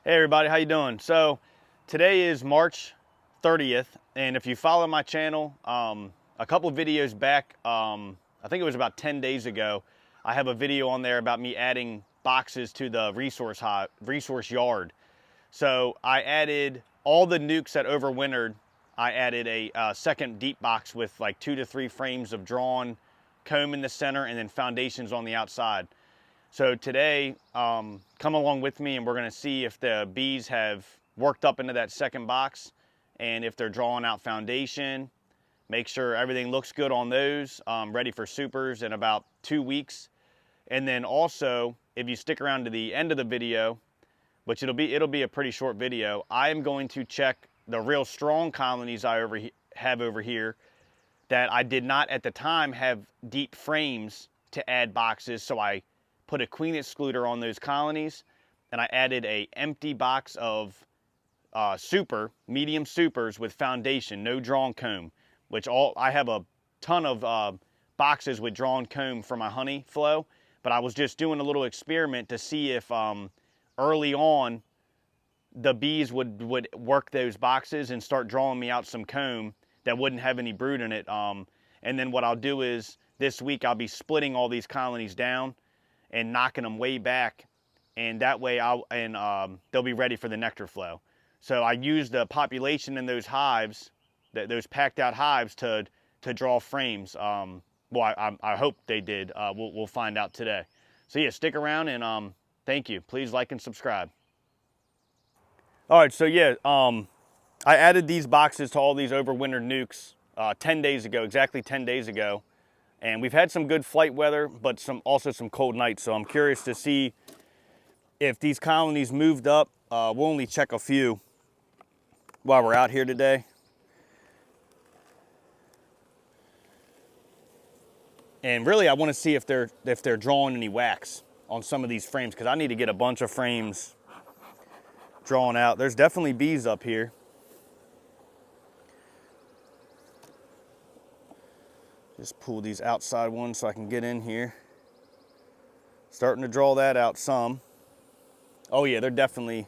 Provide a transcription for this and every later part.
Hey everybody, how you doing? So today is March 30th, and if you follow my channel, a couple of videos back, I think it was about 10 days ago, I have a video on there about me adding boxes to the resource yard. So I added all the nukes that overwintered. I added a second deep box with like 2 to 3 frames of drawn comb in the center and then foundations on the outside. So today, come along with me and we're gonna see if the bees have worked up into that second box and if they're drawing out foundation, make sure everything looks good on those, ready for supers in about 2 weeks. And then also, if you stick around to the end of the video, which it'll be a pretty short video, I am going to check the real strong colonies I have over here that I did not at the time have deep frames to add boxes, so I put a queen excluder on those colonies, and I added a empty box of medium supers with foundation, no drawn comb, I have a ton of boxes with drawn comb for my honey flow, but I was just doing a little experiment to see if early on the bees would work those boxes and start drawing me out some comb that wouldn't have any brood in it. And then what I'll do is this week I'll be splitting all these colonies down and knocking them way back, and that way they'll be ready for the nectar flow. So I used the population in those hives, those packed out hives, to draw frames. Well, I hope they did. We'll find out today. So yeah, stick around and thank you. Please like and subscribe. All right, so yeah, I added these boxes to all these overwintered nukes 10 days ago, exactly 10 days ago. And we've had some good flight weather, but also some cold nights. So I'm curious to see if these colonies moved up. We'll only check a few while we're out here today. And really, I want to see if they're drawing any wax on some of these frames, because I need to get a bunch of frames drawn out. There's definitely bees up here. Just pull these outside ones so I can get in here. Starting to draw that out some. Oh yeah, they're definitely,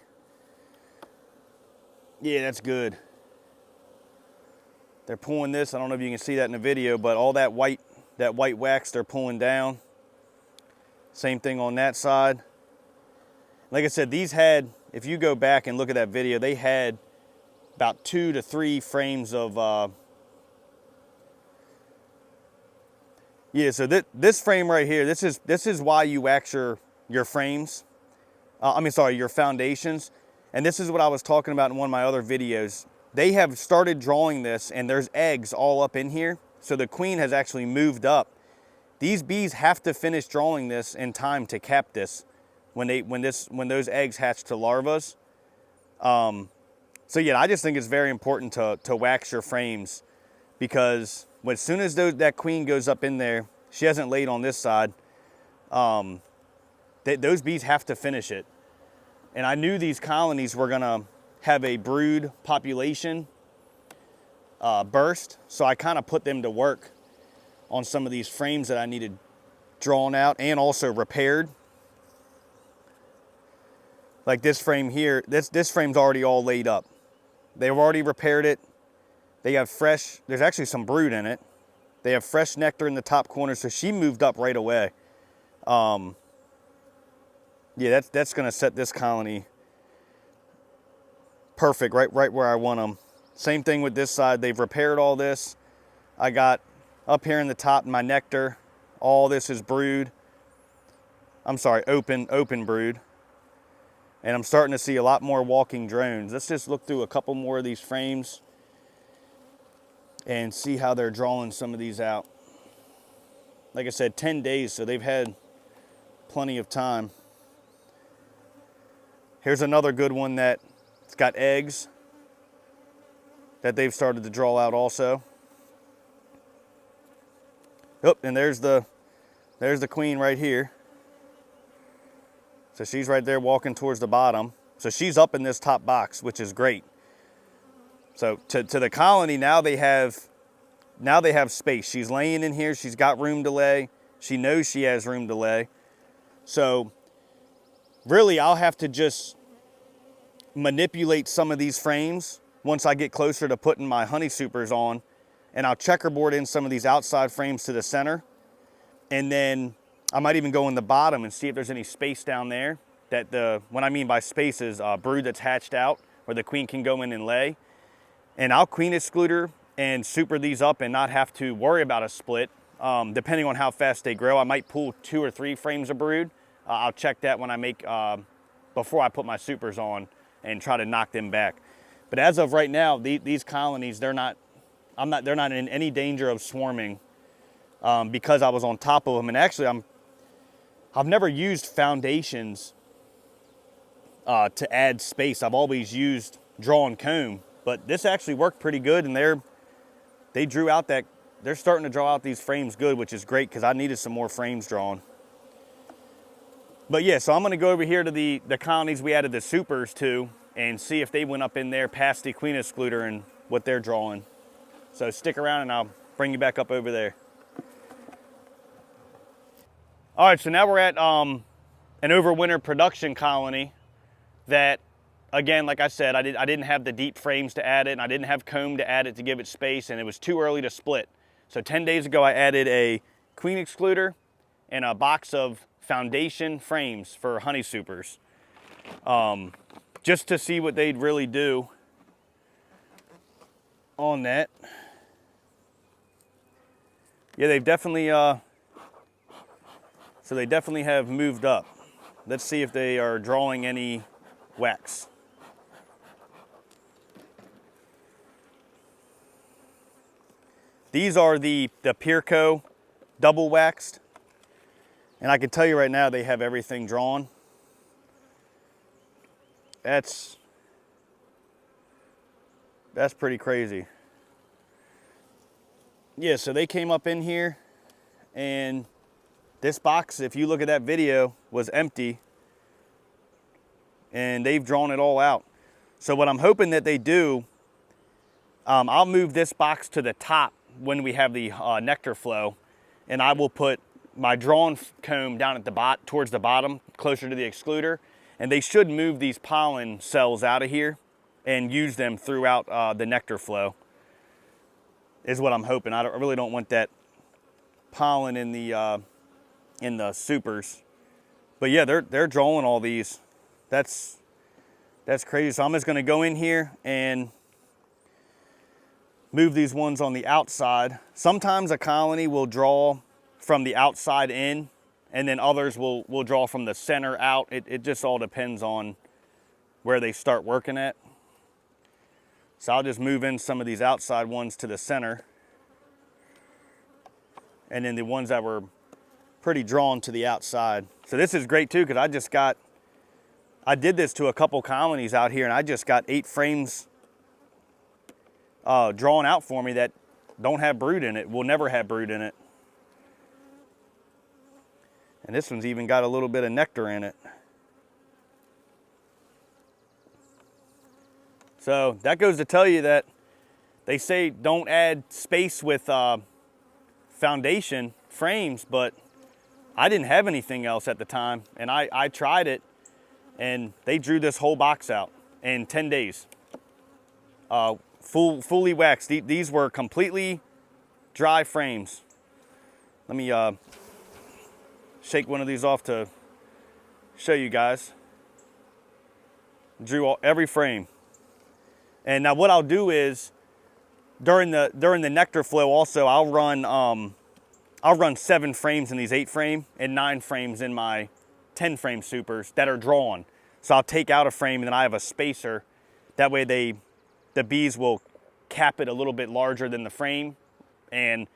yeah, that's good. They're pulling this, I don't know if you can see that in the video, but all that white wax they're pulling down. Same thing on that side. Like I said, these had, if you go back and look at that video, they had about 2 to 3 frames of yeah, so this frame right here, this is why you wax your frames. Your foundations. And this is what I was talking about in one of my other videos. They have started drawing this, and there's eggs all up in here. So the queen has actually moved up. These bees have to finish drawing this in time to cap this when those eggs hatch to larvas. So yeah, I just think it's very important to wax your frames, because as soon as that queen goes up in there, she hasn't laid on this side, those bees have to finish it. And I knew these colonies were gonna have a brood population burst, so I kind of put them to work on some of these frames that I needed drawn out and also repaired. Like this frame here, this frame's already all laid up. They've already repaired it. They have fresh, there's actually some brood in it. They have fresh nectar in the top corner, so she moved up right away. Yeah, that's gonna set this colony perfect, right where I want them. Same thing with this side, they've repaired all this. I got up here in the top, my nectar, all this is brood. I'm sorry, open brood. And I'm starting to see a lot more walking drones. Let's just look through a couple more of these frames and see how they're drawing some of these out. Like I said, 10 days, so they've had plenty of time. Here's another good one that's got eggs that they've started to draw out also. Oh, and there's the queen right here. So she's right there walking towards the bottom. So she's up in this top box, which is great. So to the colony, now they have space. She's laying in here, she's got room to lay. She knows she has room to lay. So really, I'll have to just manipulate some of these frames once I get closer to putting my honey supers on, and I'll checkerboard in some of these outside frames to the center. And then I might even go in the bottom and see if there's any space down there that what I mean by space is brood that's hatched out where the queen can go in and lay. And I'll queen excluder and super these up and not have to worry about a split. Depending on how fast they grow, I might pull 2 or 3 frames of brood. I'll check that when I make, before I put my supers on and try to knock them back. But as of right now, these colonies, they're not in any danger of swarming because I was on top of them. And actually, I've never used foundations to add space. I've always used draw and comb, but this actually worked pretty good, and they drew out that, they're starting to draw out these frames good, which is great because I needed some more frames drawn. But yeah, so I'm gonna go over here to the colonies we added the supers to and see if they went up in there past the queen excluder and what they're drawing. So stick around and I'll bring you back up over there. All right, so now we're at an overwintered production colony that, again, like I said, I didn't have the deep frames to add it, and I didn't have comb to add it to give it space, and it was too early to split. So 10 days ago, I added a queen excluder and a box of foundation frames for honey supers, just to see what they'd really do on that. Yeah, they've definitely, so they definitely have moved up. Let's see if they are drawing any wax. These are the Pierco double waxed. And I can tell you right now, they have everything drawn. That's pretty crazy. Yeah, so they came up in here, and this box, if you look at that video, was empty, and they've drawn it all out. So what I'm hoping that they do, I'll move this box to the top when we have the nectar flow, and I will put my drawn comb down at the towards the bottom, closer to the excluder, and they should move these pollen cells out of here and use them throughout the nectar flow, is what I'm hoping. I really don't want that pollen in the supers. But yeah, they're drawing all these. That's crazy. So I'm just gonna go in here and move these ones on the outside. Sometimes a colony will draw from the outside in, and then others will draw from the center out. It just all depends on where they start working at. So I'll just move in some of these outside ones to the center, and then the ones that were pretty drawn to the outside. So this is great too, because I did this to a couple colonies out here, and I just got 8 frames drawn out for me that don't have brood in it, will never have brood in it. And this one's even got a little bit of nectar in it. So that goes to tell you that they say don't add space with foundation frames, but I didn't have anything else at the time, and I tried it, and they drew this whole box out in 10 days. Fully waxed. These were completely dry frames. Let me shake one of these off to show you guys. Drew every frame. And now what I'll do is during the nectar flow also, I'll run 7 frames in these 8 frame and 9 frames in my 10 frame supers that are drawn. So I'll take out a frame, and then I have a spacer. That way the bees will cap it a little bit larger than the frame, and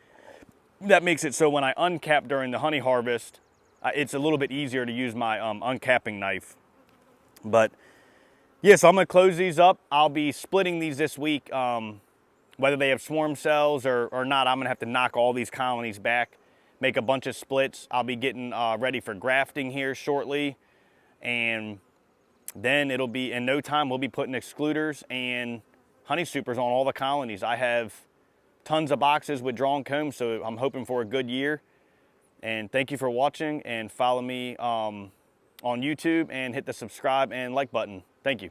that makes it so when I uncap during the honey harvest, it's a little bit easier to use my uncapping knife. But yeah, so I'm gonna close these up. I'll be splitting these this week. Whether they have swarm cells or not, I'm gonna have to knock all these colonies back, make a bunch of splits. I'll be getting ready for grafting here shortly, and then it'll be, in no time, we'll be putting excluders and honey supers on all the colonies. I have tons of boxes with drawn combs, so I'm hoping for a good year. And thank you for watching, and follow me on YouTube, and hit the subscribe and like button. Thank you.